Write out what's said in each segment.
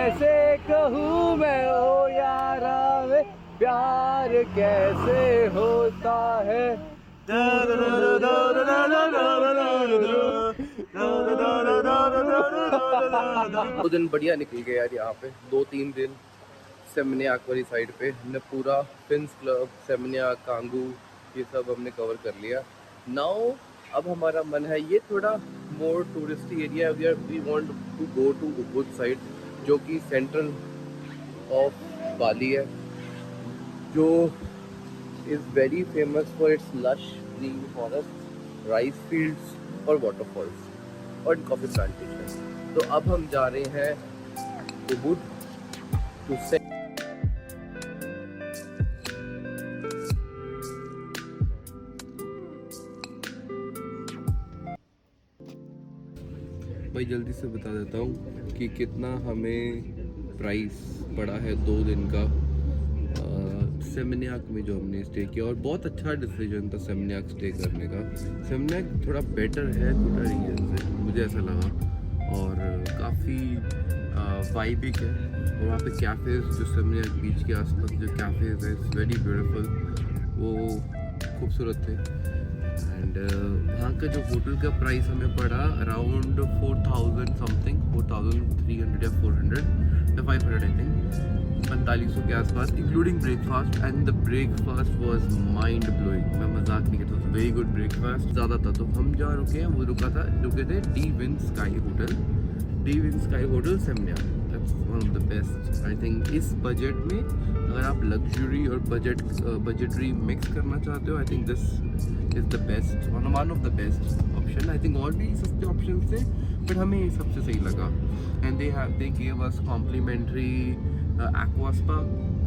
कैसे कहूँ मैं ओ यारा वे प्यार कैसे होता है। दो दिन बढ़िया निकल गए यार, यहाँ पे 2-3 दिन सेमनियाक वाली साइड पे हमने पूरा फिन्स क्लब, सेमनियाक, कांगू ये सब हमने कवर कर लिया। नाउ अब हमारा मन है ये थोड़ा more touristy area, we want to go to Ubud side जो कि सेंट्रल ऑफ बाली है, जो is very famous for its lush green forest, rice fields और वाटरफॉल्स और कॉफ़ी प्लांटेशन। तो अब हम जा रहे हैं उबुद टू से भाई जल्दी से बता देता हूँ कि कितना हमें प्राइस पड़ा है 2 दिन का सेमनियाक में जो हमने स्टे किया। और बहुत अच्छा डिसीजन था सेमनियाक स्टे करने का। सेमनियाक थोड़ा बेटर है कुटा रीजन से, मुझे ऐसा लगा, और काफ़ी वाइबिक है। और वहाँ पे कैफ़ेज़ जो सेमनियाक बीच के आसपास जो कैफ़ेज़ है, इट्स वेरी ब्यूटीफुल, वो खूबसूरत थे। एंड वहाँ का जो होटल का प्राइस हमें पड़ा अराउंड 4000 समथिंग, 4300 या 400 या 500 आई थिंक, 4500 के आसपास, including breakfast. And the breakfast was mind blowing, मैं मजाक नहीं करता, वेरी गुड ब्रेकफास्ट। ज़्यादा था तो हम जहाँ रुके हैं वो रुके थे डी विन स्काई hotel Seminyak. That's one of the best I think. इस बजट में अगर आप लग्जरी और बजटरी मिक्स करना चाहते हो, I think this is the best, one of the best option. I think और भी सस्ते ऑप्शन थे बट हमें ये सबसे सही लगा। And they gave us complimentary aqua spa,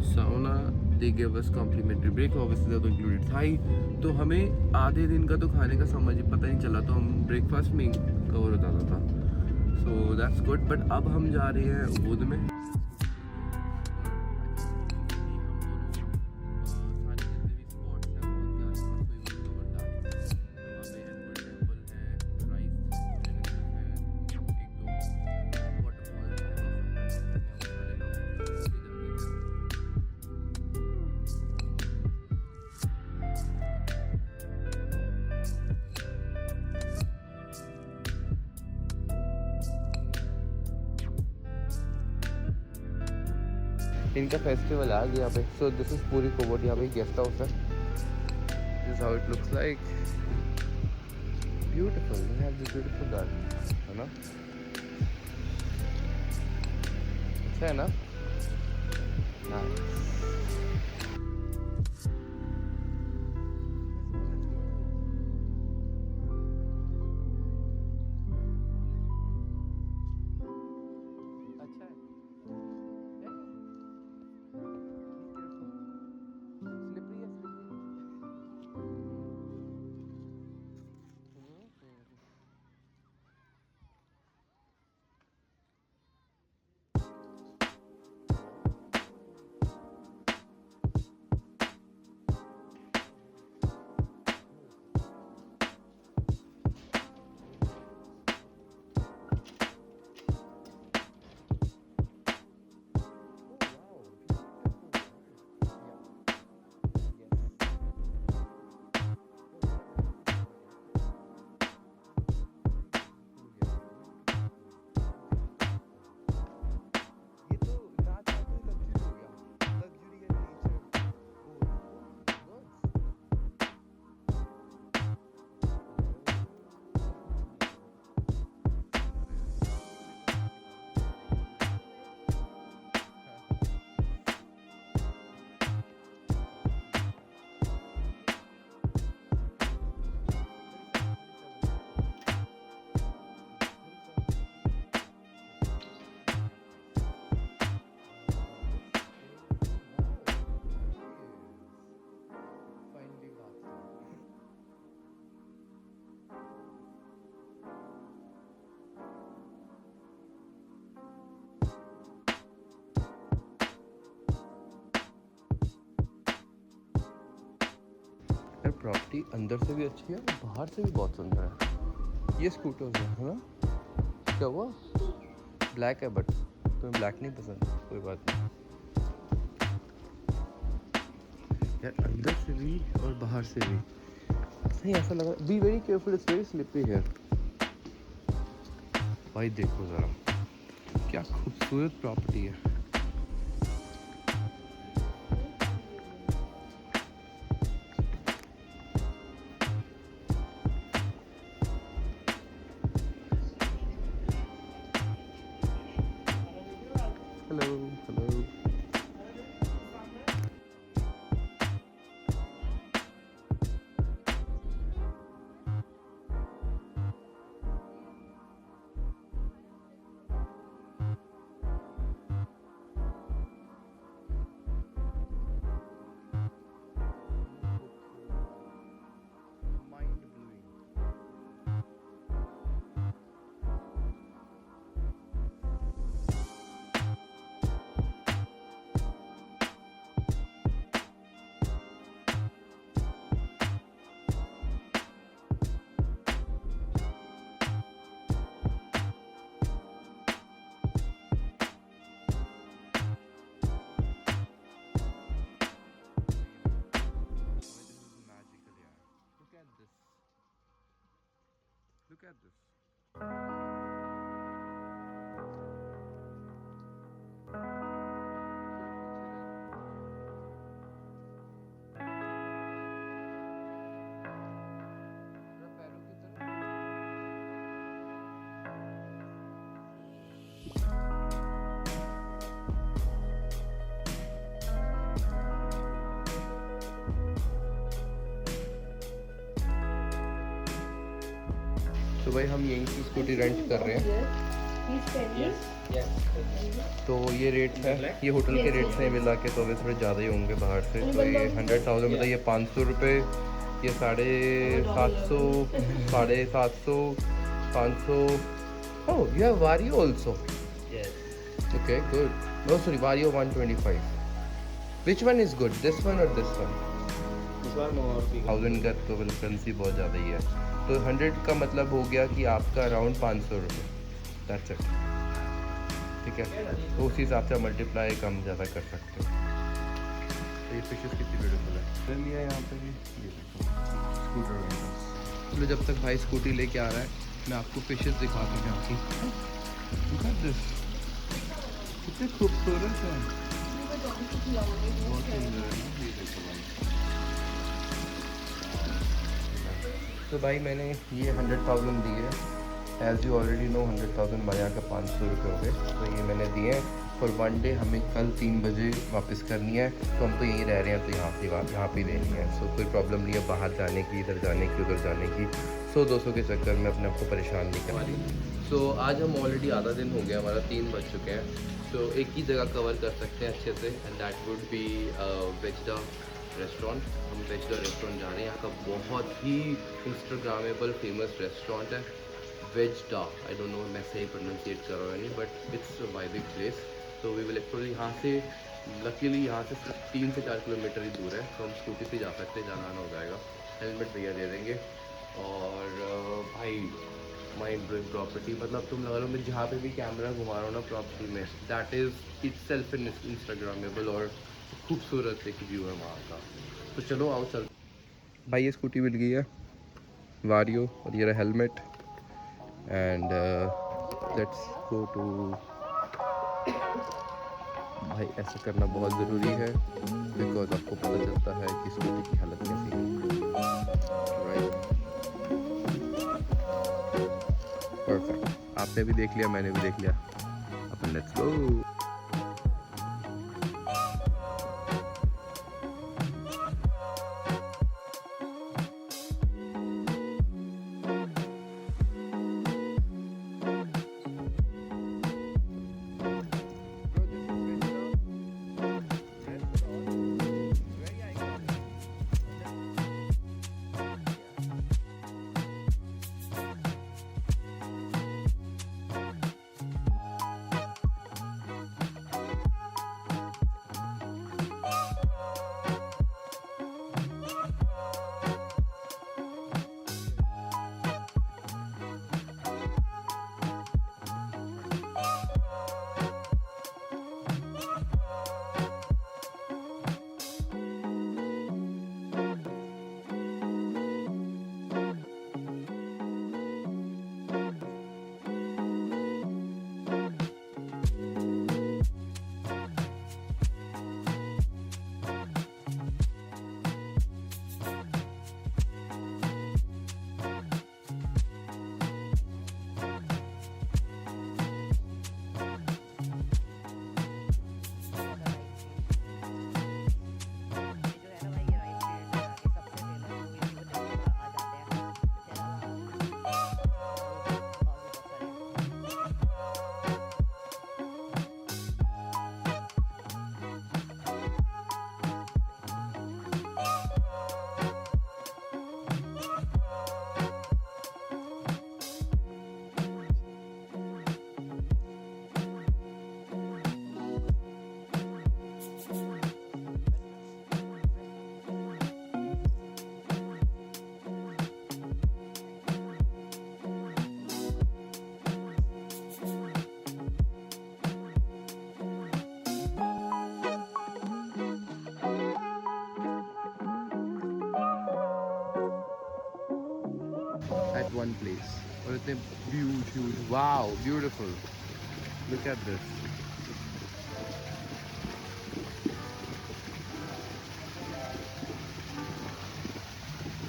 sauna, they gave us complimentary break, obviously तो इंक्लूडेड था ही। तो हमें आधे दिन का तो खाने का समझ पता नहीं चला, तो हम ब्रेकफास्ट में कवर हो जाता था। So that's good. बट अब हम जा रहे हैं उबुद में। इनका फेस्टिवल आ गया यहाँ पे। सो दिस इज पूरी कोवट, यहाँ पे गेस्ट हाउस है। This how it looks like, beautiful, we have this beautiful garden, है ना, अच्छा है ना, नाइस। प्रॉपर्टी अंदर से भी अच्छी है, बाहर से भी बहुत सुंदर है। ये स्कूटर्स है ना, क्या हुआ, ब्लैक है बट तुम्हें ब्लैक नहीं पसंद, कोई बात नहीं यार, अंदर से भी और बाहर से भी नहीं ऐसा लगा। Be very careful, it's very slippery here. भाई देखो ज़रा क्या खूबसूरत प्रॉपर्टी है। Hello hello. Look at this. तो भाई हम यहीं से स्कूटी रेंट कर रहे हैं। तो ये रेट है, ये होटल के रेट से मिला के तो अभी थोड़े ज़्यादा ही होंगे बाहर से। तो ये 100,000 मतलब ये 500 रुपये, ये 750, 750, 500। Oh you have Vario also? Okay good. No sorry, Vario 125। Which one is good, this one और दिस वन? 1000 का तो करेंसी बहुत ज़्यादा ही है। तो 100 का मतलब हो गया कि आपका अराउंड 500 रुपये, दैट्स इट। ठीक है, तो उसी हिसाब से मल्टीप्लाई कम ज़्यादा कर सकते हो। तो ये फिशेस कितनी ब्यूटीफुल है। लिया यहाँ पे भी ये देखो स्कूटर। चलो जब तक भाई स्कूटी लेके आ रहा है मैं आपको फिशेस दिखाता हूँ यहाँ की। Look at this, कितने खूबसूरत है, बहुत सुंदर है। ये देखो भाई, तो भाई मैंने ये 100,000 दिए। एज़ यू ऑलरेडी नो 100,000 हमारे यहाँ का 500 रुपये हो गए। तो ये मैंने दिए फॉर 1 डे, हमें कल 3 बजे वापस करनी है। तो हम तो यहीं रह रहे हैं तो यहाँ पे देनी है। सो कोई प्रॉब्लम नहीं है बाहर जाने की, इधर जाने की, उधर जाने की। 100-200 के चक्कर में अपने आप को परेशान नहीं कर रही। सो आज हम ऑलरेडी आधा दिन हो गया, हमारा 3 बज चुके हैं। तो एक ही जगह कवर कर सकते हैं अच्छे से, एंड दैट वुड बी वेजडा रेस्टोरेंट। हम वेजडा रेस्टोरेंट जा रहे हैं। यहाँ का बहुत ही इंस्टाग्रामेबल फेमस रेस्टोरेंट है वेजडा। आई डोंट नो मैं सही प्रोनाउंसिएट कर रहा हूँ नहीं, but it's a vibing place. तो वी विल एक्चुअली यहाँ से, लकीली यहाँ से सिर्फ 3 से 4 किलोमीटर ही दूर है। तो हम स्कूटी से जा सकते हैं, जाना आना हो जाएगा। हेलमेट भैया दे देंगे। और भाई माइंड ब्लोइंग प्रॉपर्टी, मतलब तुम लगा लो मैं जहाँ पे भी कैमरा घुमा रहा हूँ ना प्रॉपर्टी में, that is itself in Instagrammable और खूबसूरत एक व्यू है वहाँ का। तो चलो आओ चल। भाई ये स्कूटी मिल गई है वारियो, और ये रहा helmet. And let's go to. भाई ऐसा करना बहुत ज़रूरी है बिकॉज आपको पता चलता है कि स्कूटी की हालत कैसी है। Right, perfect. आपने भी देख लिया, मैंने भी देख लिया, अपन let's go. at one place. और इतने huge, wow, beautiful. Look at this.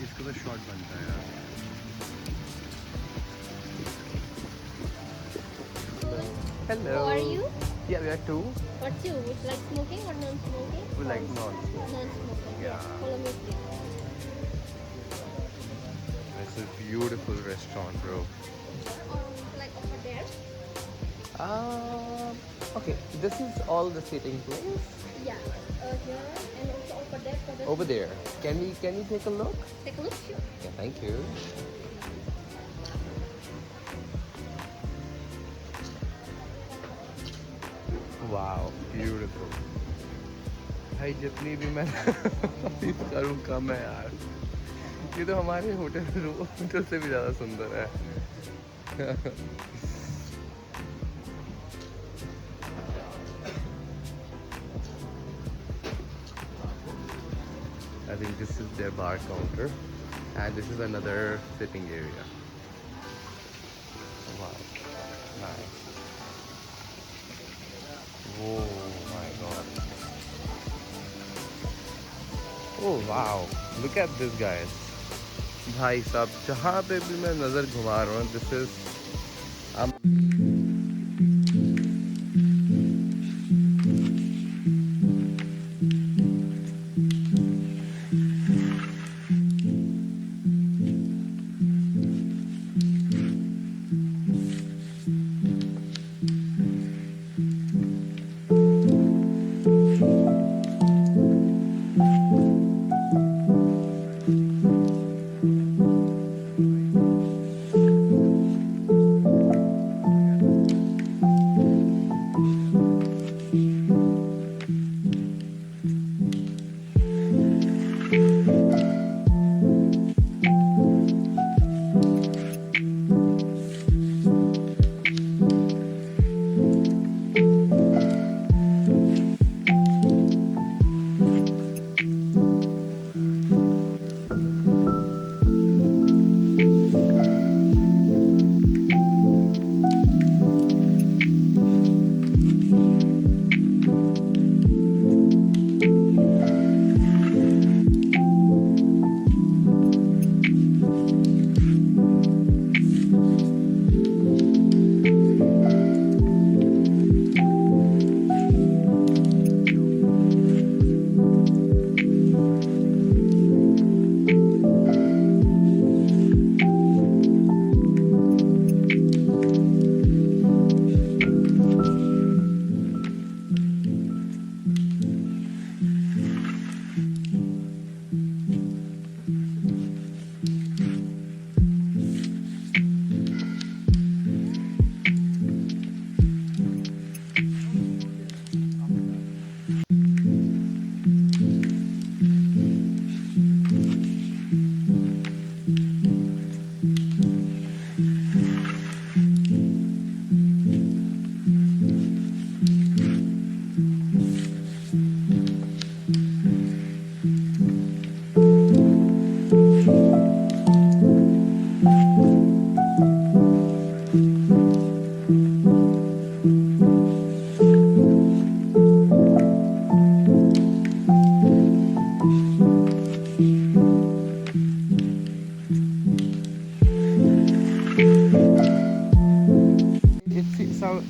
इसका तो शॉट बनता है यार. Hello. How are you? Yeah, we are two. What's you? Would you like smoking or non-smoking? We like non-smoking. Non-smoking. Yeah. Follow me, please. It's a beautiful restaurant, bro. Like over there? Okay. This is all the sitting place. Yeah. Here and also over there. For the Over there. Can we take a look? Take a look. Sure. Yeah, thank you. Wow, beautiful. भाई जितनी भी मैं तारीफ करूँ कम है यार. ये तो हमारे होटल से भी ज़्यादा सुंदर है. I think this is their bar counter, and this is another sitting area. Wow, nice. Oh my god. Oh wow, look at this guys. भाई साहब जहाँ पे भी मैं नज़र घुमा रहा हूँ, this is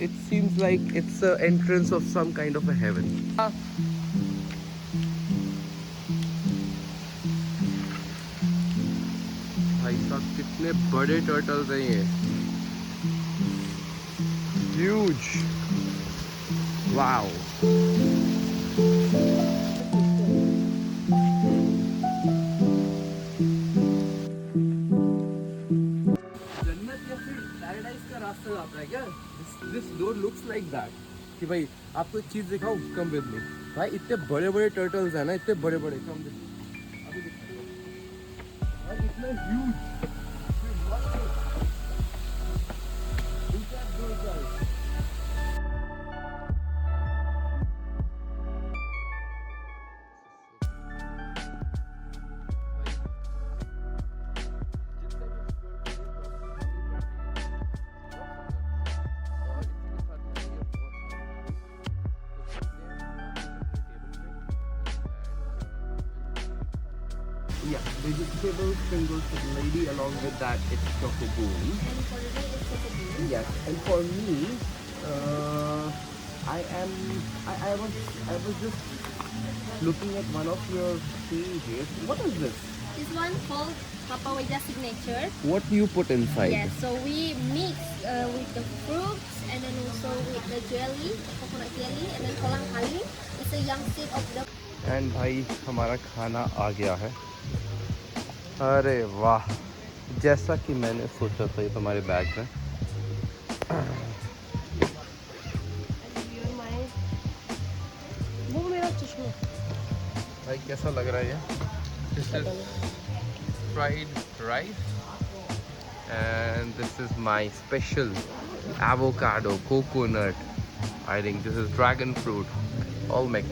it seems like it's the entrance of some kind of a heaven. भाई साहब कितने बड़े टर्टल्स हैं ये. Huge. Wow. रास्ता जाता है क्या? This door looks like that. कि भाई आपको एक चीज दिखाऊं? Come with me. भाई इतने बड़े बड़े टर्टल्स हैं ना, इतने बड़े बड़े. Come with me. अभी दिखाऊंगा. भाई इतना huge. Look at those guys. Yeah, vegetable sprinkles for the lady. Along with that, it's choco boon. And for the day, it's choco bean. Yes, and for me, uh, I am. I was just looking at one of your pages. What is this? This one called Papawaya Signature. What do you put inside? Yes, so we mix with the fruits and then also with the jelly, coconut jelly, and then kolang kaling. It's a young seed of the. And भाई हमारा खाना आ गया है। अरे वाह, जैसा कि मैंने सोचा था ये तुम्हारे बैग में। भाई कैसा लग रहा है ये? This is fried rice and this is my special avocado coconut. I think this is dragon fruit all mix.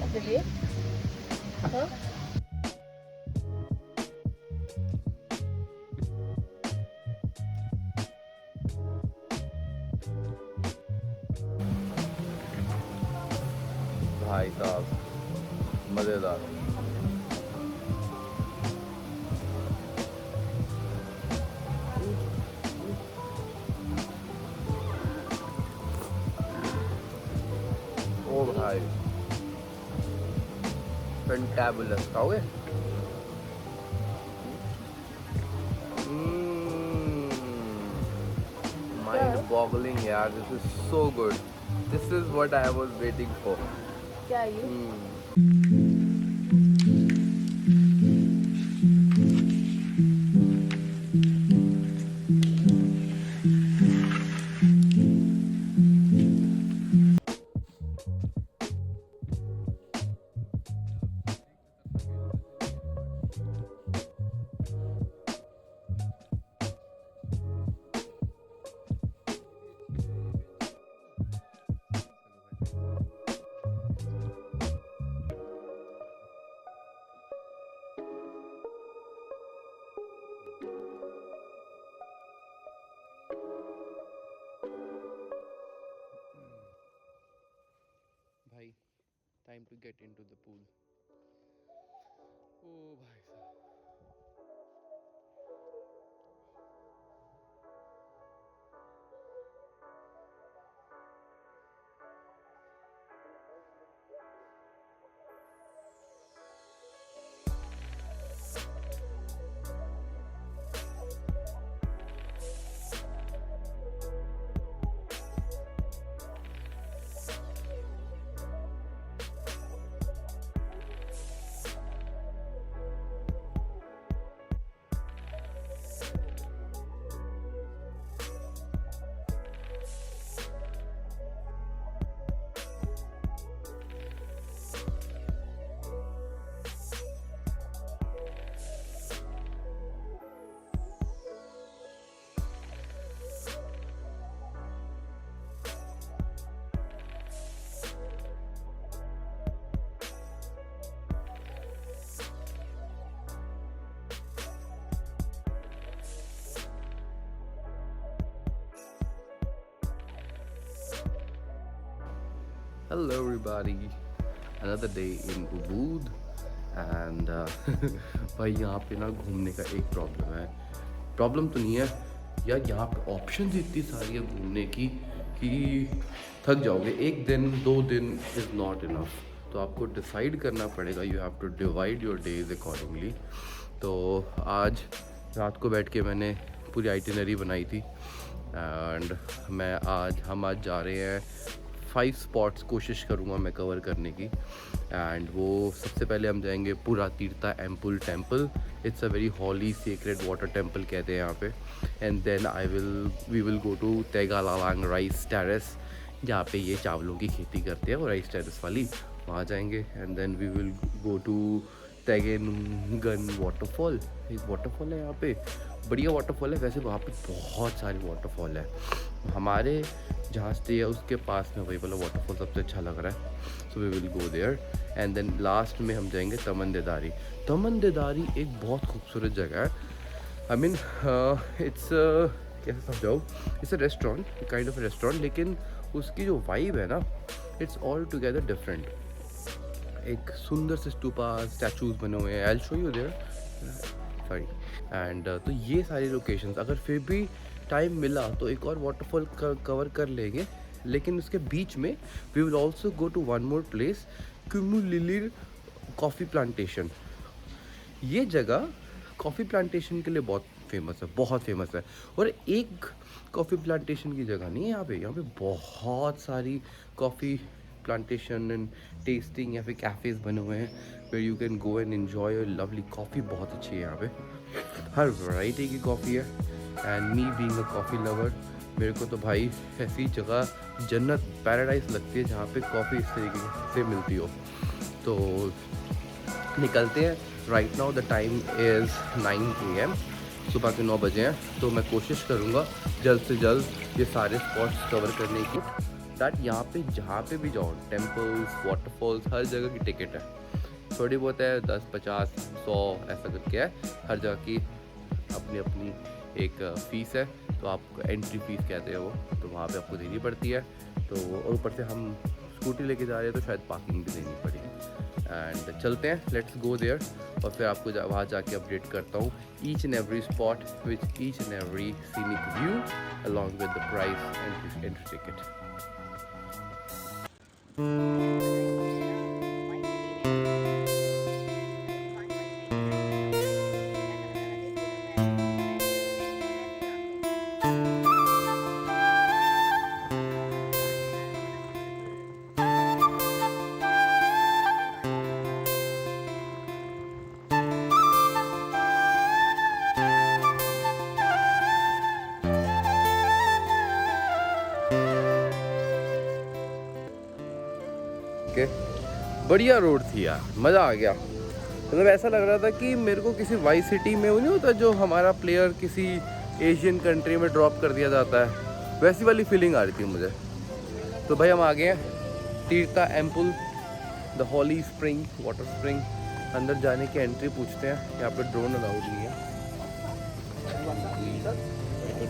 भाई साहब मज़ेदार। ओ भाई फैंटाबुलस, खाओगे? माइंड बॉगलिंग यार, this is so good. This is what I was waiting for. क्या ये? भाई time to get into the pool. ओ भाई साहब, hello everybody, another day in Ubud and भाई यहाँ पे ना घूमने का एक प्रॉब्लम तो नहीं है यार, यहाँ पे ऑप्शंस इतनी सारी है घूमने की कि थक जाओगे। एक दिन 2 दिन इज़ नॉट इनफ, तो आपको डिसाइड करना पड़ेगा। You have to divide your days accordingly. तो आज रात को बैठ के मैंने पूरी आइटिनरी बनाई थी एंड हम आज जा रहे हैं 5 स्पॉट्स, कोशिश करूँगा मैं कवर करने की। एंड वो सबसे पहले हम जाएंगे Pura Tirta Empul temple. It's a very holy secret water temple कहते हैं यहाँ पे। And then we will go to Tegallalang rice terrace, जहाँ पे ये चावलों की खेती करते हैं, वो राइस टेरेस वाली, वहाँ जाएंगे। And then we will go to Tegenungan waterfall. एक वाटरफॉल है यहाँ पे, बढ़िया वाटरफॉल है। वैसे वहाँ पे बहुत सारी वाटरफॉल है, हमारे जहाँ स्टे है उसके पास में वही वाला वाटरफॉल सबसे अच्छा लग रहा है। So we will go there. And then last में हम जाएंगे तमनदेदारी। तमनदेदारी एक बहुत खूबसूरत जगह है। आई मीन इट्स कैसे समझाऊँ, it's a restaurant, kind of restaurant, लेकिन उसकी जो वाइब है ना, इट्स ऑल टुगेदर डिफरेंट। एक सुंदर से स्टूपा स्टैचूज बने हुए हैं, I will show you there, sorry. And तो ये सारी लोकेशंस, अगर फिर भी टाइम मिला तो एक और वाटरफॉल कवर कर लेंगे, लेकिन उसके बीच में we will also go to one more place, Kumulilir coffee plantation. ये जगह कॉफ़ी प्लांटेशन के लिए बहुत फेमस है, बहुत फेमस है। और एक कॉफ़ी प्लांटेशन की जगह नहीं है यहाँ पे बहुत सारी कॉफ़ी प्लांटेशन एंड टेस्टिंग या फिर कैफ़ेज़ बने हुए हैं, where you can go and enjoy your lovely coffee. बहुत अच्छी है यहाँ पे, हर वैरायटी की कॉफ़ी है। And me being a coffee lover, मेरे को तो भाई ऐसी जगह जन्नत पैराडाइज लगती है जहाँ पे कॉफ़ी इस तरीके से मिलती हो। तो निकलते हैं। Right now the time is 9 AM, सुबह के 9 बजे हैं। तो मैं कोशिश करूँगा जल्द से जल्द ये सारे स्पॉट्स कवर करने की, दैट यहाँ पे जहाँ पे भी जाओ, टेम्पल्स, वाटरफॉल्स, हर जगह की टिकट है। थोड़ी बहुत है, 10, 50, 100 ऐसा करके है। हर जगह की अपनी अपनी एक फ़ीस है, तो आपको एंट्री फ़ीस कहते हैं वो, तो वहाँ पे आपको देनी पड़ती है। तो और ऊपर से हम स्कूटी लेके जा रहे हैं तो शायद पार्किंग भी देनी पड़ेगी। एंड चलते हैं, लेट्स गो देयर, और फिर आपको वहाँ जाके अपडेट करता हूँ each and every spot with each and every scenic view along with the price entry ticket. बढ़िया रोड थी यार, मज़ा आ गया। मतलब ऐसा लग रहा था कि मेरे को किसी वाई सिटी में वो नहीं होता जो हमारा प्लेयर किसी एशियन कंट्री में ड्रॉप कर दिया जाता है, वैसी वाली फीलिंग आ रही थी मुझे। तो भाई हम आ गए हैं Tirta Empul, the holy spring water spring. अंदर जाने की एंट्री पूछते हैं, यहाँ पे ड्रोन अलाउड नहीं है,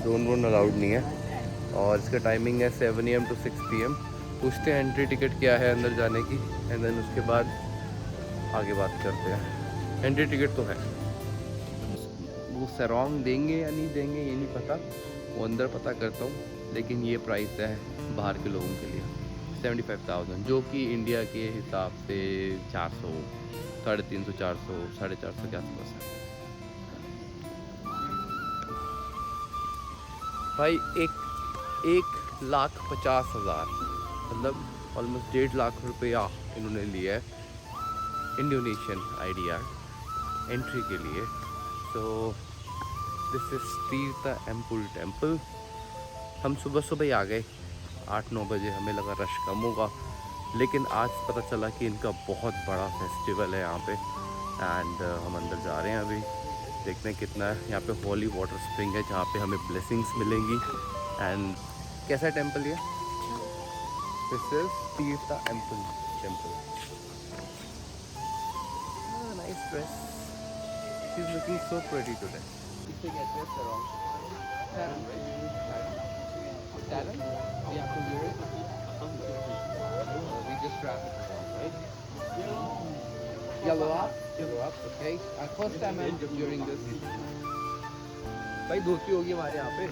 ड्रोन अलाउड नहीं है। और इसका टाइमिंग है 7 AM to 6 PM। पूछते हैं एंट्री टिकट क्या है अंदर जाने की, एंड देन उसके बाद आगे बात करते हैं। एंट्री टिकट तो है, वो सरोंग देंगे या नहीं देंगे ये नहीं पता, वो अंदर पता करता हूँ। लेकिन ये प्राइस है बाहर के लोगों के लिए 75,000, जो कि इंडिया के हिसाब से 400, 350, 400, 450 के आसपास है। भाई 1,50,000 मतलब ऑलमोस्ट 1.5 लाख रुपया इन्होंने लिया है इंडोनेशियन IDR एंट्री के लिए। So this is Tirtha Empul temple. हम सुबह सुबह ही आ गए 8-9 बजे, हमें लगा रश कम होगा, लेकिन आज पता चला कि इनका बहुत बड़ा फेस्टिवल है यहाँ पे। एंड हम अंदर जा रहे हैं अभी, देखते हैं कितना है। यहाँ पे हॉली वाटर स्प्रिंग है जहाँ पे हमें ब्लेसिंग्स मिलेंगी। एंड कैसा टेम्पल ये? This is Tirtha Empul temple. Nice dress, she is looking so pretty today. इसे कहते हैं सरोंग, Taran, right? Taran? We have to wear it. We just wrap it around, right? Yellow up, okay. First time I'm during this. भाई धोती होगी हमारे यहाँ पे।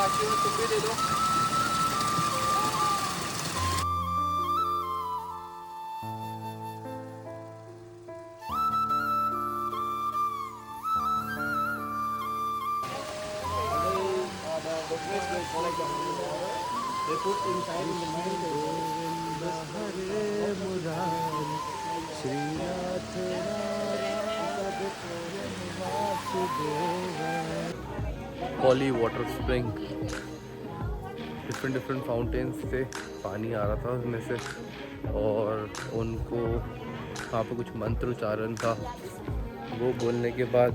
आशीर्वाद तुम भी दे दो। They put inside in the mind. Poly water spring, different fountains से पानी आ रहा था उसमें से, और उनको वहाँ पे कुछ मंत्र उच्चारण था, वो बोलने के बाद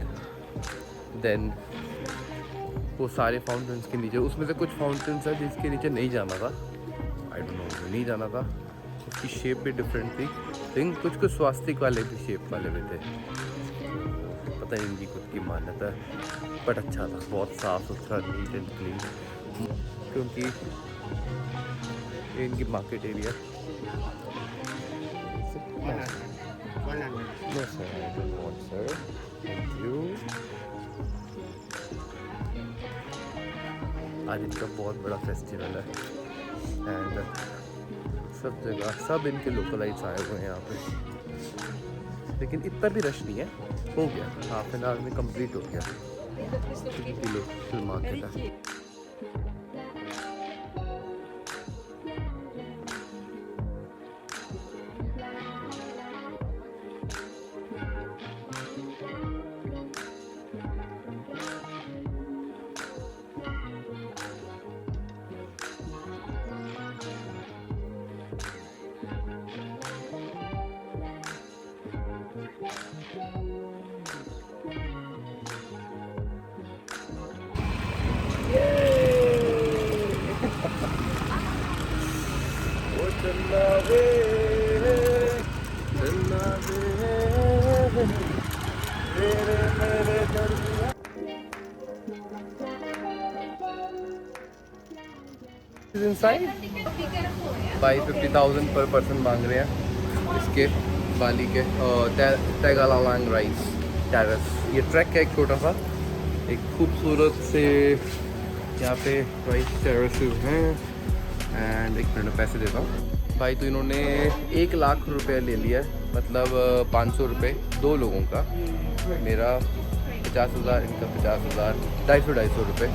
देन वो सारे फाउंटेन्स के नीचे, उसमें से कुछ फाउंटेन्स है जिसके नीचे नहीं जाना था, आई डोंट नो, नहीं जाना था, उसकी शेप भी डिफरेंट थी, लेकिन कुछ स्वास्तिक वाले भी शेप वाले भी थे, पता नहीं इनकी खुद की मान्यता है, बट अच्छा था, बहुत साफ़ सुथरा, नीट एंड क्लीन, क्योंकि ये इनकी market area. No sir, I don't want sir. Thank you. आज इनका बहुत बड़ा फेस्टिवल है एंड सब जगह सब इनके लोकलाइट्स आए हुए हैं यहाँ पे, लेकिन इतना भी रश नहीं है, हो गया हाफ एन आवर में कंप्लीट हो गया, लोकल मार्केट है। भाई 50,000 पर पर्सन मांग रहे हैं इसके बाली के टैगालांग राइस टेरेस। ये ट्रैक है एक छोटा सा, एक खूबसूरत से यहाँ पे राइस टेरेसेस हैं एंड एक मिनट में पैसे देता हूँ भाई। तो इन्होंने 1 लाख रुपए ले लिया है, मतलब 500 रुपये 2 लोगों का, मेरा 50,000, इनका 50,000, 250 रुपये,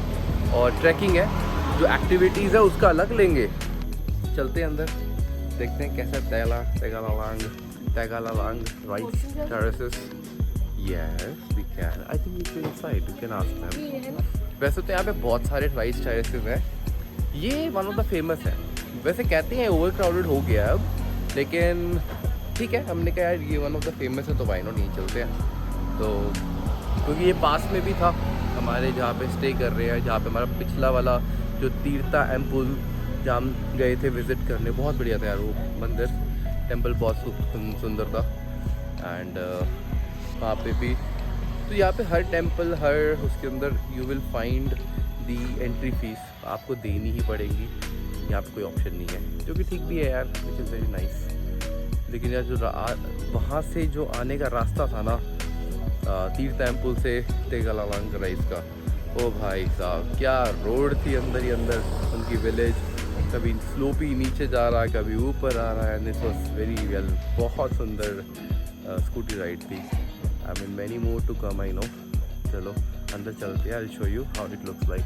और ट्रैकिंग है, जो एक्टिविटीज़ है उसका अलग लेंगे। चलते हैं अंदर, देखते हैं कैसा Tegallalang rice terraces. Yes we can, I think you can inside, you can ask them. वैसे तो यहाँ पे बहुत सारे राइस टेरेसेस हैं, ये वन ऑफ द फेमस है। वैसे कहते हैं ओवर क्राउडेड हो गया अब, लेकिन ठीक है, हमने कहा यार ये वन ऑफ द फेमस है तो वाई नॉट, नहीं चलते हैं। तो क्योंकि ये पास में भी था हमारे जहाँ पे स्टे कर रहे हैं, जहाँ पे हमारा पिछला वाला जो तीर्था एम्पुल जहाँ हम गए थे विज़िट करने, बहुत बढ़िया था यार वो मंदिर, टेम्पल बहुत सुंदर था। एंड वहाँ पे भी, तो यहाँ पे हर टेम्पल, हर उसके अंदर you will find the entry fees आपको देनी ही पड़ेगी, यहाँ पे कोई ऑप्शन नहीं है, जो कि ठीक भी है यार, विच इज़ वेरी नाइस। लेकिन यार जो वहाँ से जो आने का रास्ता था ना तीर्थ टेम्पल से टैगालांग राइस का, ओ भाई साहब क्या रोड थी अंदर ही अंदर उनकी विलेज, कभी स्लोपी नीचे जा रहा है, कभी ऊपर आ रहा है, and it was very well, बहुत सुंदर स्कूटी राइड थी। I mean many more to come I know. चलो अंदर चलते हैं, I will show you how it looks like.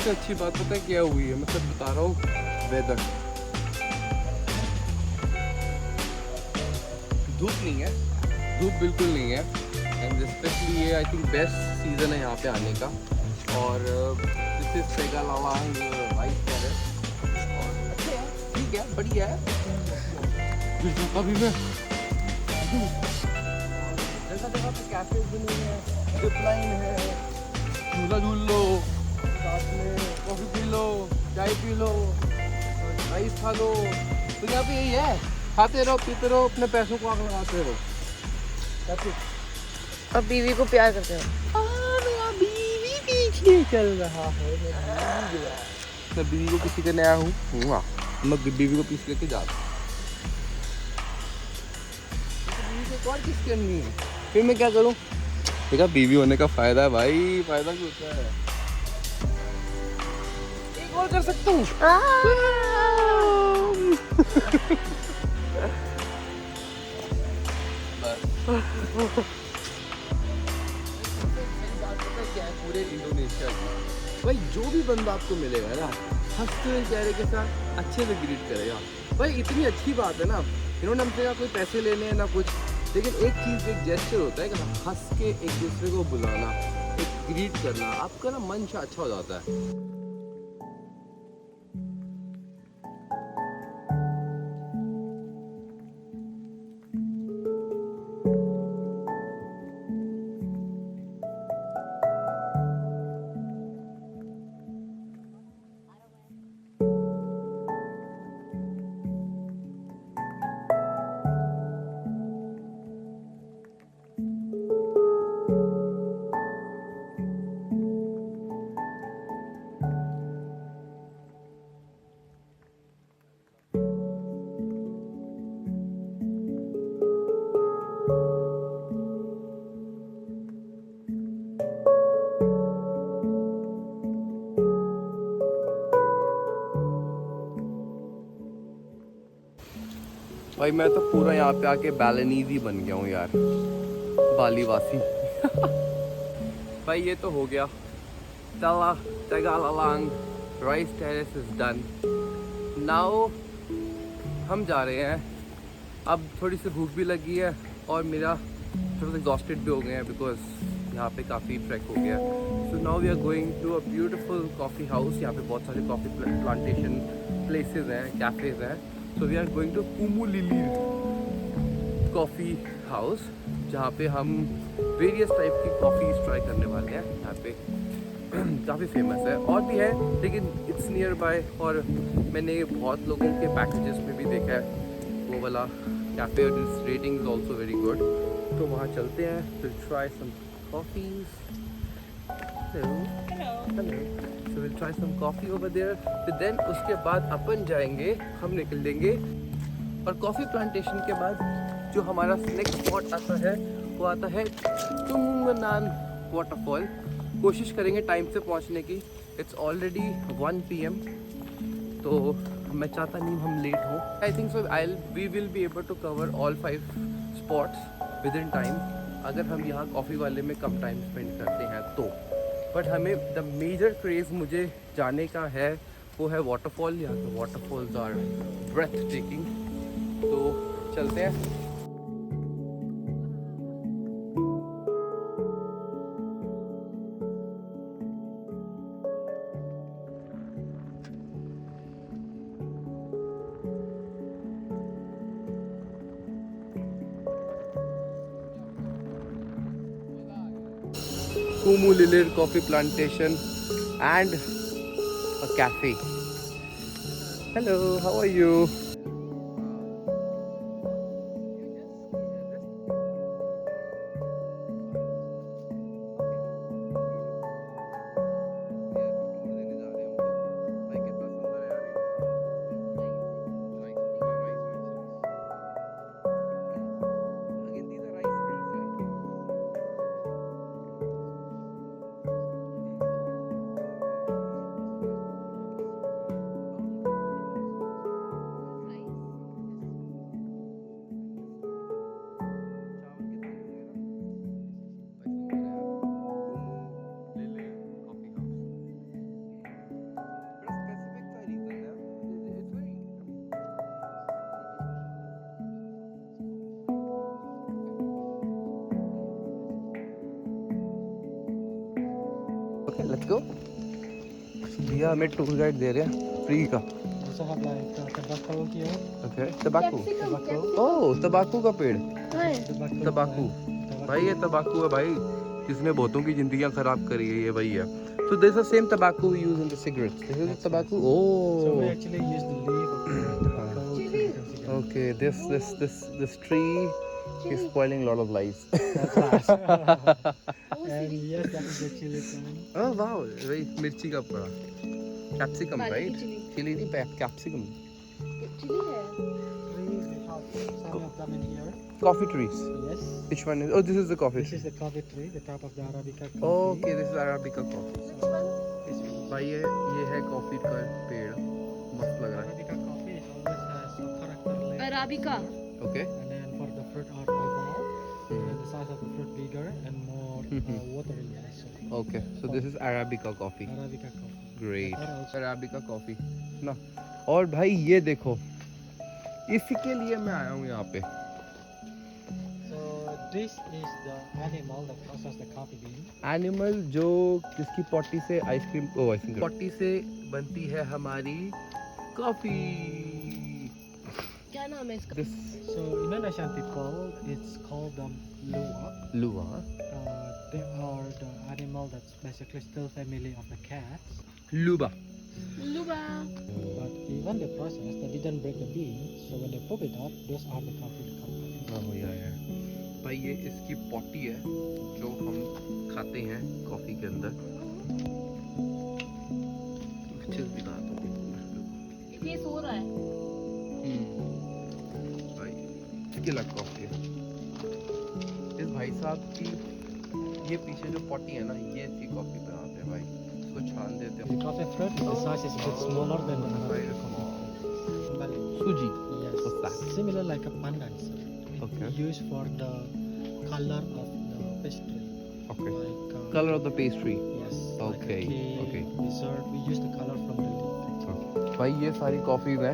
सबसे अच्छी बात पता है क्या हुई है, मैं सब बता रहा हूँ, वेदर। धूप नहीं है, धूप बिल्कुल नहीं है, एंड स्पेशली ये आई थिंक बेस्ट सीज़न है यहाँ पे आने का। और दिस इज सेगालावांग राइस टेरेस, और अच्छे है, ठीक है, बढ़िया है। कभी मैं जगह जगह पे कैफे बने हैं, जिप लाइन है, झूला झूल लो, साथ में कॉफ़ी पी लो, चाय पी लो, राइस खा लो। तो यहाँ पे यही है, खाते रहो पीते रहो, अपने पैसों को आग लगाते रहो। और बीवी को प्यार करते हो। मेरा बीवी पीछे चल रहा है, मैं बीवी को किसी करने आया हूँ, मैं बीवी को पीछे लेके जा रहा हूँ। बीवी से और किस करनी है, फिर मैं क्या करूँ? देखा, बीवी होने का फायदा है भाई, फायदा भी होता है। एक और कर सकता हूँ। पूरे इंडोनेशिया की भाई जो भी बंदा आपको मिलेगा ना, हंसते हुए चेहरे के साथ अच्छे से ग्रीट करेगा। भाई इतनी अच्छी बात है ना, इन्होंने हमसे कहा कोई पैसे लेने हैं ना कुछ, लेकिन एक चीज़, एक जेस्चर होता है कि हंस के एक दूसरे को बुलाना, एक ग्रीट करना, आपका ना मन अच्छा हो जाता है। भाई मैं तो पूरा यहाँ पे आके बैलेनीज ही बन गया हूँ यार, बाली वासी। भाई ये तो हो गया, Tegallalang rice terrace is done. Now हम जा रहे हैं, अब थोड़ी सी भूख भी लगी है और मेरा थोड़ा सा एग्जॉस्टेड भी हो गए हैं, बिकॉज यहाँ पे काफ़ी ट्रैक हो गया। So now we are going to a beautiful coffee house. यहाँ पे बहुत सारे कॉफ़ी प्लांटेशन प्लेसेस हैं, कैफ़ेज़ हैं। So we are going to Kumulili coffee house, जहाँ पे हम वेरियस टाइप की कॉफ़ीज ट्राई करने वाले हैं। यहाँ पे काफ़ी फेमस है, और भी है लेकिन इट्स नियर बाय, और मैंने बहुत लोगों के पैकेजेस में भी देखा है वो वाला कैफ़े, और its rating is also very good. तो वहाँ चलते हैं, will try some coffees. Hello, so will try some coffee over there. फिर देन उसके बाद अपन जाएंगे, हम निकल देंगे, और कॉफ़ी प्लांटेशन के बाद जो हमारा नेक्स्ट स्पॉट आता है वो आता है तुंगनान वाटरफॉल। कोशिश करेंगे टाइम से पहुंचने की। इट्स ऑलरेडी 1 PM, तो मैं चाहता नहीं हम लेट हो। I think so we will be able to cover all 5 spots within time, अगर हम यहाँ कॉफ़ी वाले में कम टाइम स्पेंड करते हैं तो। बट हमें द मेजर क्रेज़ मुझे जाने का है वो है वाटरफॉल। यहाँ के वाटरफॉल्स आर ब्रेथ टेकिंग, तो चलते हैं। Kumulilir coffee plantation and a cafe. Hello, how are you? Let's go. भैया हमें टूर गाइड दे रहे हैं फ्री का। Also have like tobacco here. Okay तंबाकू। Tobacco. ओह तंबाकू का पेड़। Tobacco. तंबाकू plant. भाई, ये तंबाकू है भाई, जिसने बहुतों की जिंदगियां खराब करी है, ये वही है। So this is the same tobacco we use in the cigarettes. This is the tobacco. So we Oh. actually use the leaf of the tobacco to become cigarette. Okay, this tree is spoiling a lot of lives. That's right. And yes, that is the chili plant. Oh wow, वही मिर्ची का पड़ा। Capsicum, Bali right? chili. Chili नहीं, capsicum. Chili है। Trees, we have some of them in here. Coffee trees. Yes. Which one is? Oh, this is the coffee This tree. is the coffee tree, the top of the Arabica coffee. Okay, this is Arabica coffee. Which one? This one. भाई ये है coffee का पेड़, मस्त लग रहा है। Arabica coffee always has a character like. Arabica. Okay. And then for the fruit are oval, and the size of the fruit bigger and more watery. Also. Okay, so this is Arabica coffee. Arabica coffee. Great. That also. Arabica coffee ना। और भाई ये देखो, इसी के लिए मैं आया हूँ यहाँ पे। So this is the animal that process the coffee bean. Animal जो जिसकी पॉटी से आइसक्रीम, ओ आइसक्रीम पॉटी से बनती है हमारी कॉफी। क्या नाम है इसका? This So Indonesian people, it's called luwak. लुआ। They are the animal that's basically still family of the cats. लुबा। Luba. But even the process, they didn't break the bean. So when they pop it up, those are the coffee components. भाई ये इसकी potty है जो हम खाते हैं coffee के अंदर। चीज़ दिखा दो। ये सो रहा है। भाई इसकी अलग कॉफी है। इस भाई साहब की ये पीछे जो पॉटी है ना, ये इसकी कॉफी बनाते हैं भाई। इसको छान देते The हैं। coffee fruit, the size is a bit smaller than the Arabica coffee. But सूजी। yes, What's that? similar like a pandan. Okay. Used for the color of the pastry. Okay. Like Color of the pastry. yes. Okay, Like a cake, okay. dessert. We use the color from the leaf. भाई ये सारी coffees हैं,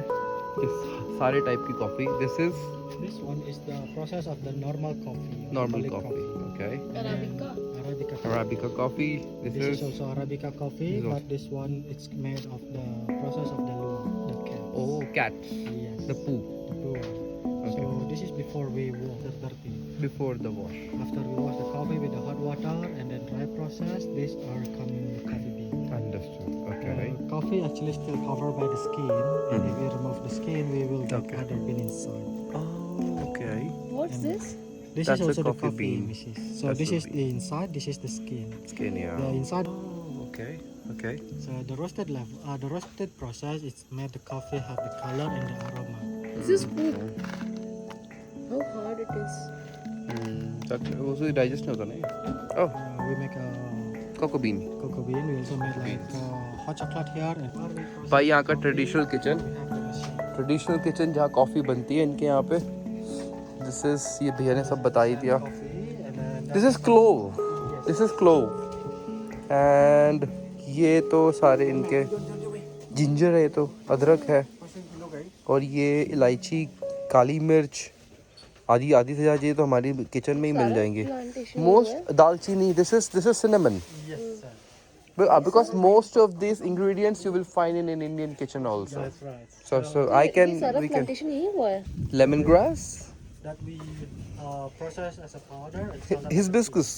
इस सारे type की coffee. This is This one is the process of the normal coffee. or normal black coffee. Okay. And then Arabica. Arabica coffee. Arabica coffee. This is also Arabica coffee, This is but this one it's made of the process of the luwak, the cat. Oh cats, Yes. The पू। The blue one. Okay. So this is before we wash the dirty. Before the wash. After we wash the coffee with the hot water and then dry process, these are coming the coffee bean. Understood. Okay. Coffee actually still covered by the skin, and if we remove the skin, we will get Okay. other bean inside. Oh okay. What's And- this? This That's is the also the coffee coffee bean. machine. So That's this the is the inside, this is the skin. Skin The या। inside. Okay okay. So the roasted level, the roasted process, it's made the coffee have the color and the aroma. This is poop. How hard it is. वो से digest नहीं होता ना। Oh We make a cocoa bean. cocoa bean. We also make like Beans. hot chocolate here. And भाई यहाँ का traditional kitchen, we have the machine. Traditional kitchen जहाँ coffee बनती है इनके यहाँ पे। दिस इज, ये भैया ने सब बता ही दिया। Coffee and then this is clove, this is clove and ये तो सारे इनके जिंजर है, ये तो अदरक है, और ये इलायची, काली मिर्च, आदि आदि से ज़्यादा ये तो हमारी किचन में ही मिल जाएंगे। Plantation मोस्ट दालचीनी, this is cinnamon, yes, sir. because most of these ingredients you will find in an Indian kitchen also. That's right. So I can, ये सारा we can, plantation यही हुआ है। lemongrass, That we process as a powder. And sell as hibiscus,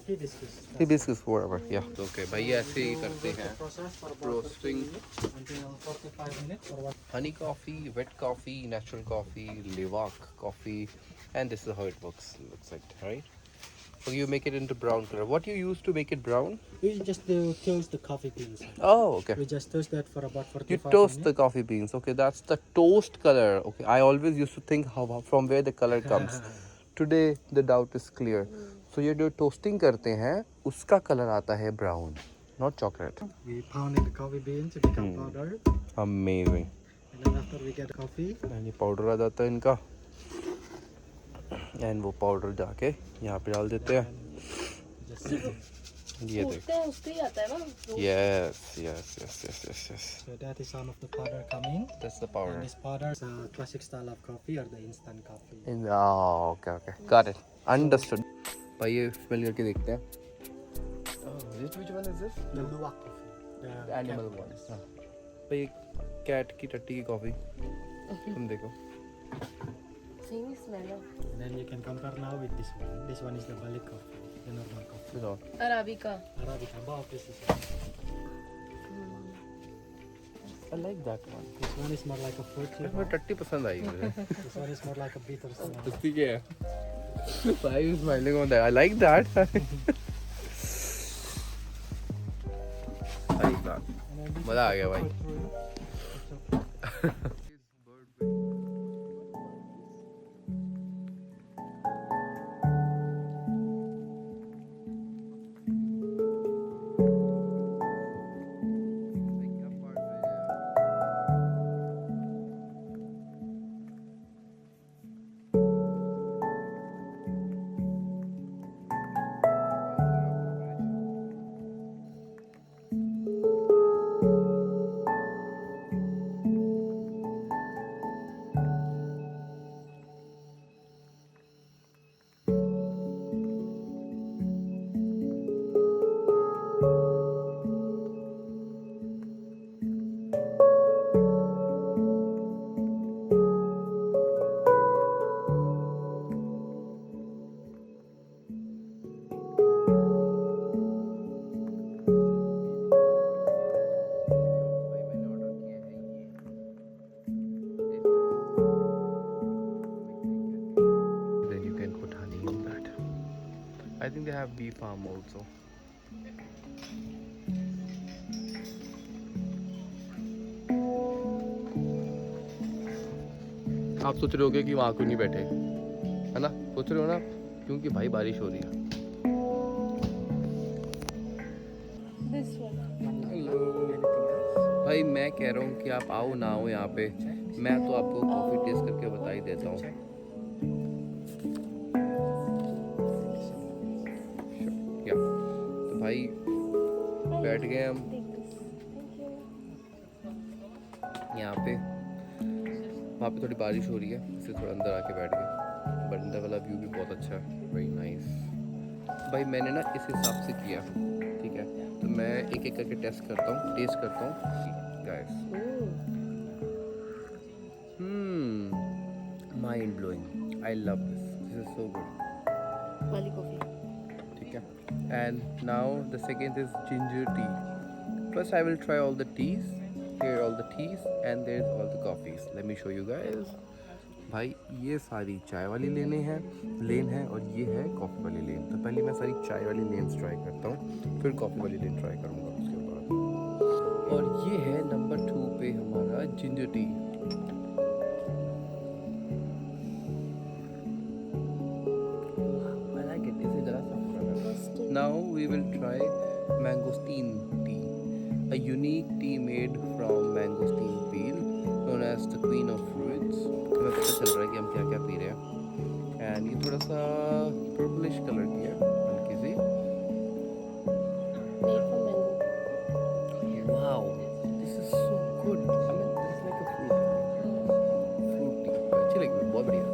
hibiscus. hibiscus, whatever, yeah. Okay, भाई ऐसे ही करते हैं Process for about roasting. until 45 minutes or what? Honey coffee, wet coffee, natural coffee, Liwak coffee, and this is how it works. Looks like, right? So you make it into brown color. What you use to make it brown? We just toast the coffee beans. Oh, okay. We just toast that for about 45 You toast minutes. the coffee beans. Okay, that's the toast color. Okay, I always used to think how from where the color comes. Today the doubt is clear. So ये जो toasting करते हैं उसका color आता है brown, not chocolate. We pounded the coffee beans to become powder. Amazing. And then after we get coffee, And ये powder आ जाता है इनका, and वो powder जाके यहाँ पे डाल देते हैं। just ये देख। कूटते हैं उससे ही आता है ना। Yes, yes, yes, yes, yes, yes. so that is some of the powder coming. That's the powder. And this powder is a classic style of coffee or the instant coffee. Oh, okay, okay. Got it. Understood. भाई ये smell करके देखते हैं। Which one is this? The luwak coffee. The animal cat one. one. हाँ. भाई cat की टट्टी की कॉफी तुम देखो. Sing smell. And then you can compare now with this one. This one is the balik coffee, the normal coffee. सुनो. Arabica. Arabica, about this is one. I like that one. This one is more like a fruity मुझे one. टट्टी पसंद आई मुझे. This one is more like a bitter one. टट्टी क्या है? Why are you smiling on that? I like that. I like that. And then this मजा आ is गया the भाई. fruit roll. It's okay. Then you can put honey in that. I think they have bee farm also. आप सोच रहे होगे कि वहाँ क्यों नहीं बैठे, है ना? सोच रहे हो ना? क्योंकि भाई बारिश हो रही है. This one. Hello Anything else? भाई, मैं कह रहा हूँ कि आप आओ ना आओ यहाँ पे, मैं तो आपको कॉफ़ी टेस्ट करके बता ही देता हूँ. Check. या तो भाई बैठ गए हम Take this. Thank you. यहाँ पे. वहाँ पे थोड़ी बारिश हो रही है, इससे थोड़ा अंदर आके बैठ गए. बट अंदर वाला व्यू भी बहुत अच्छा है, वेरी नाइस. भाई मैंने ना इस हिसाब से किया, ठीक है? तो मैं एक एक करके टेस्ट करता हूँ, टेस्ट करता हूँ guys. Mind blowing. I love this is so good. Bali coffee. ठीक है. And now the second is ginger tea. First I will try all the teas. Here all the teas and there's all the coffees. Let me show you guys. भाई ये सारी चाय वाली लेन है और ये है कॉफ़ी वाली लेन. तो पहले मैं सारी चाय वाली लेन्स ट्राई करता हूँ, फिर कॉफ़ी वाली लेन ट्राई करूँगा उसके बाद. और ये है नंबर 2 पे हमारा ginger tea. I like it. इसे जरा सा. Now we will try mangosteen tea. A unique tea made from mangosteen peel, known as the queen of fruits. हमें पता चल रहा है कि हम क्या क्या पी रहे हैं. एंड ये थोड़ा सा पर्पलिश कलर की है, हल्की सी. Made from mango. Wow, this is so good. I mean, this is like a fruit tea. अच्छी लगी मुझे, बहुत बढ़िया.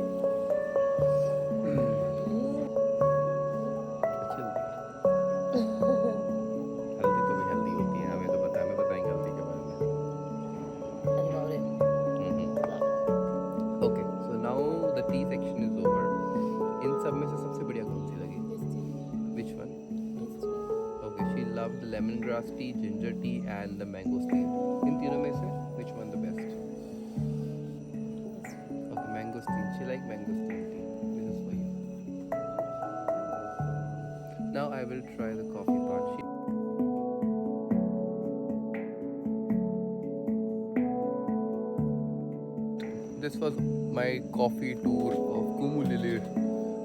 अच्छी लगी. हल्दी तो भाई हल्दी होती है, हमें तो पता है. हमें बताएंगे हल्दी के बारे में. Tell about it. Okay, so now the tea section is over. इन सब में से सबसे बढ़िया कौन सी लगी? This tea. Which one? This tea. Okay, she loved the lemongrass tea, ginger tea, and the mangosteen. इन तीनों में से which one the best? This one. Okay, mangosteen. She liked mangosteen tea. This is for you. Now I will try the coffee part. This was my coffee tour of Kumulile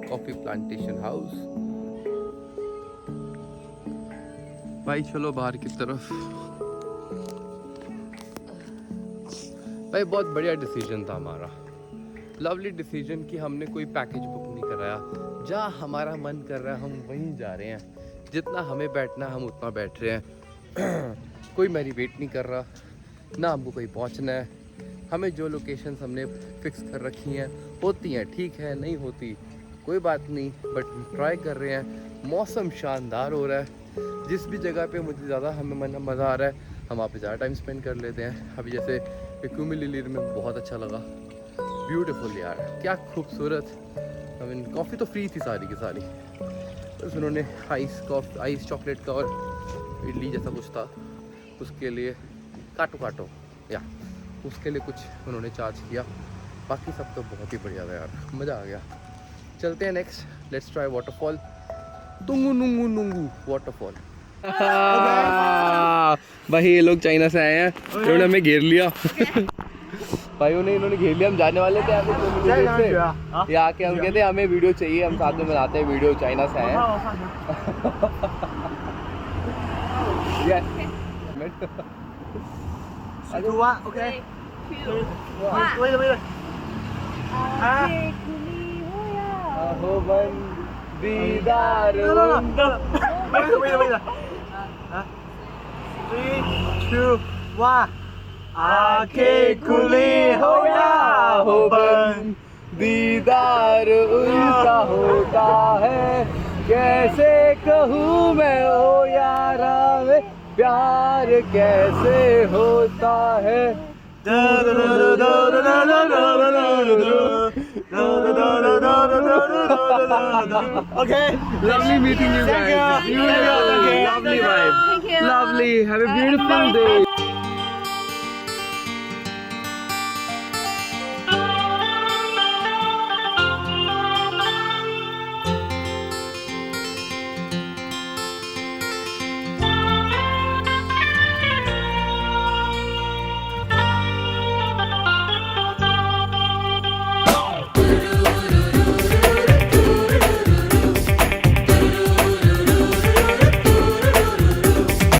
Coffee Plantation House. भाई चलो बाहर की तरफ. भाई बहुत बढ़िया decision था हमारा. लवली डिसीजन कि हमने कोई पैकेज बुक नहीं कराया. जहाँ हमारा मन कर रहा है हम वहीं जा रहे हैं. जितना हमें बैठना हम उतना बैठ रहे हैं. कोई मेरी वेट नहीं कर रहा, ना हमको कोई पहुँचना है. हमें जो लोकेशंस हमने फिक्स कर रखी हैं होती हैं, ठीक है, नहीं होती कोई बात नहीं, बट ट्राई कर रहे हैं. मौसम शानदार हो रहा है, जिस भी जगह पे मुझे ज़्यादा हमें मज़ा आ रहा है हम वहाँ पे ज़्यादा टाइम स्पेंड कर लेते हैं। अभी जैसे कुमिलिलीर में बहुत अच्छा लगा, ब्यूटीफुल यार, क्या खूबसूरत। आई मीन कॉफ़ी तो फ्री थी सारी की सारी, बस उन्होंने आइस चॉकलेट का और इडली जैसा कुछ था उसके लिए काटो या उसके लिए कुछ उन्होंने चार्ज किया। बाकी सब तो बहुत ही बढ़िया था यार, मज़ा आ गया। चलते हैं next, let's try waterfall, Tungu Nungu Nungu waterfall. भाई ये लोग चाइना से आए हैं, इन्होंने हमें घेर लिया। भाई इन्होंने घेर लिया, हम जाने वाले थे यहाँ आके हम कहते हमें वीडियो चाहिए, हम साथ में बनाते हैं वीडियो, चाइना से आए हैं। दीदार 3, 2, 1 आंखें खुली हो या हो बंद, दीदार उनका होता है, कैसे कहूँ मैं ओ यारा वे, प्यार कैसे होता है। Okay, Lovely meeting you guys. Thank you. Lovely vibe. Thank you. Lovely. Have a beautiful day.